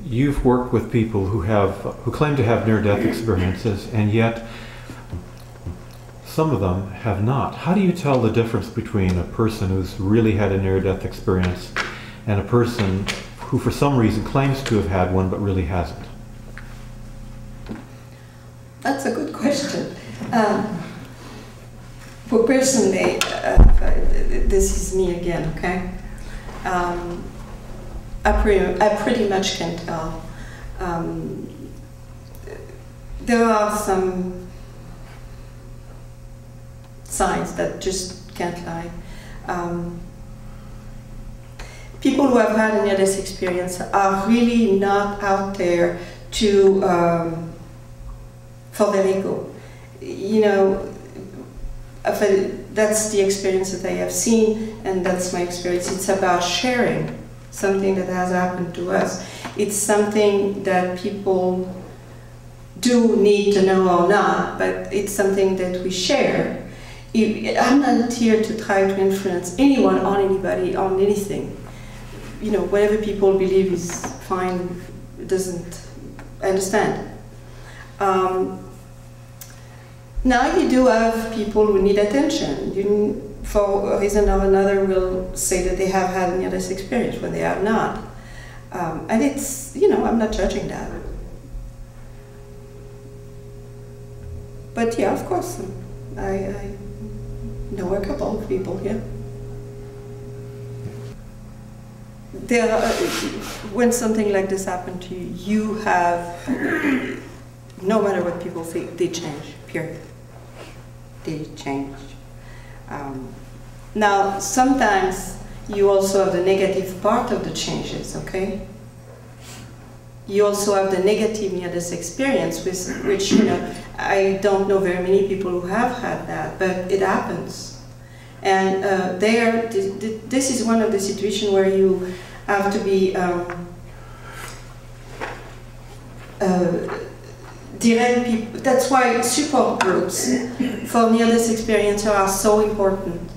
you've worked with people who claim to have near-death experiences, and yet some of them have not. How do you tell the difference between a person who's really had a near-death experience and a person who for some reason claims to have had one but really hasn't? That's a good question. Well, personally, this is me again, okay? I pretty much can tell. There are some signs that just can't lie. People who have had a near-death experience are really not out there to for their ego. You know, that's the experience that I have seen, and that's my experience. It's about sharing something that has happened to us. It's something that people do need to know or not, but it's something that we share. I'm not here to try to influence anyone on anybody, on anything. You know, whatever people believe is fine, it doesn't, I understand. Now you do have people who need attention. You, for a reason or another, will say that they have had a near-death experience when they have not. And it's, you know, I'm not judging that. But yeah, of course, I know a couple of people, yeah. There are, when something like this happens to you, you have, no matter what people think, they change, period. They change. Now, sometimes you also have the negative part of the changes, okay? You also have the negative near-death experience, which, you know, I don't know very many people who have had that, but it happens. And this is one of the situations where you have to be direct people. That's why support groups for near-death experiences are so important.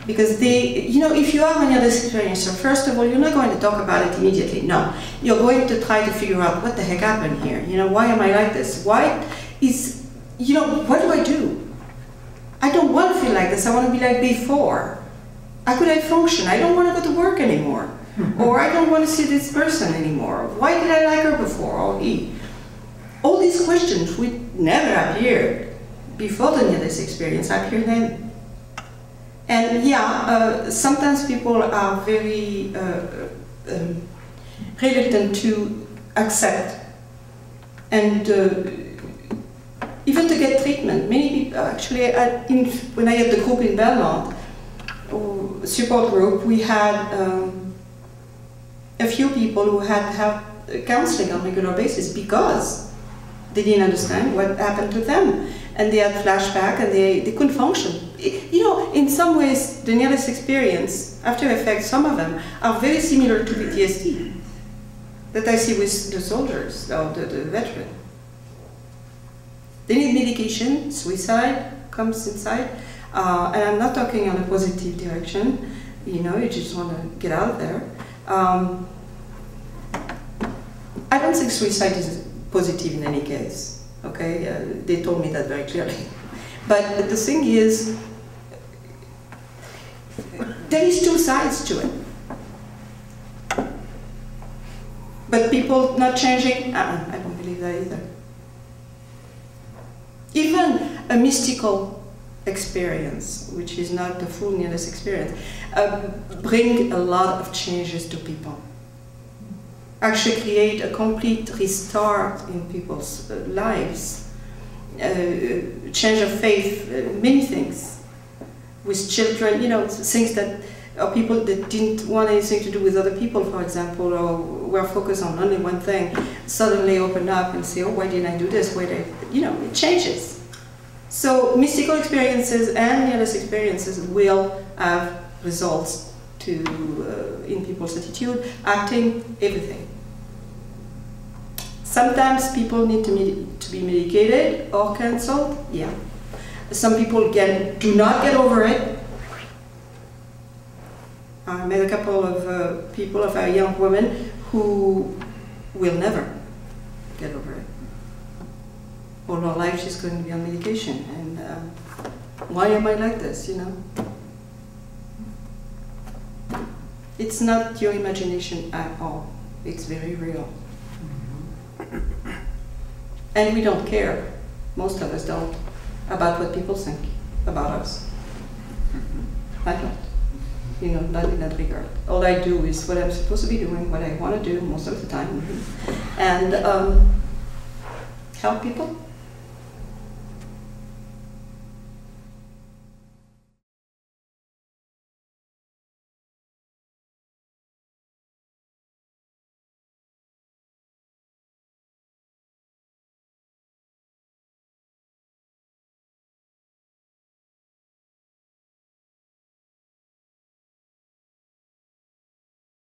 Because they, you know, if you are a near-death experiencer, first of all, you're not going to talk about it immediately. No, you're going to try to figure out what the heck happened here. You know, why am I like this? Why is, you know, what do I do? I don't want to feel like this. I want to be like before. How could I function? I don't want to go to work anymore. Or I don't want to see this person anymore. Why did I like her before, or he? All these questions would never appear before the near-death experience, appear then. And yeah, sometimes people are very reluctant to accept and even to get treatment. Many people, actually, when I had the group in Belmont, support group, we had a few people who had to have counseling on a regular basis because they didn't understand what happened to them. And they had flashback and they couldn't function. You know, in some ways, the near-death experience, after effects, some of them, are very similar to PTSD that I see with the soldiers or the veteran. They need medication, suicide comes inside, and I'm not talking on a positive direction, you know, you just want to get out there. I don't think suicide is positive in any case. Okay, they told me that very clearly. But the thing is, there is two sides to it. But people not changing, I don't believe that either. Even a mystical experience, which is not the full near-death experience, bring a lot of changes to people. Actually create a complete restart in people's lives, change of faith, many things. With children, you know, things that, or people that didn't want anything to do with other people, for example, or were focused on only one thing, suddenly open up and say, oh, why didn't I do this? Why did I, you know, it changes. So mystical experiences and near-death experiences will have results to, in people's attitude, acting, everything. Sometimes people need to be medicated or cancelled, yeah. Some people do not get over it. I met a couple of people, of young women, who will never get over it. All her life she's going to be on medication, and why am I like this, you know? It's not your imagination at all. It's very real. And we don't care, most of us don't, about what people think about us. I don't, you know, not in that regard. All I do is what I'm supposed to be doing, what I want to do most of the time, and help people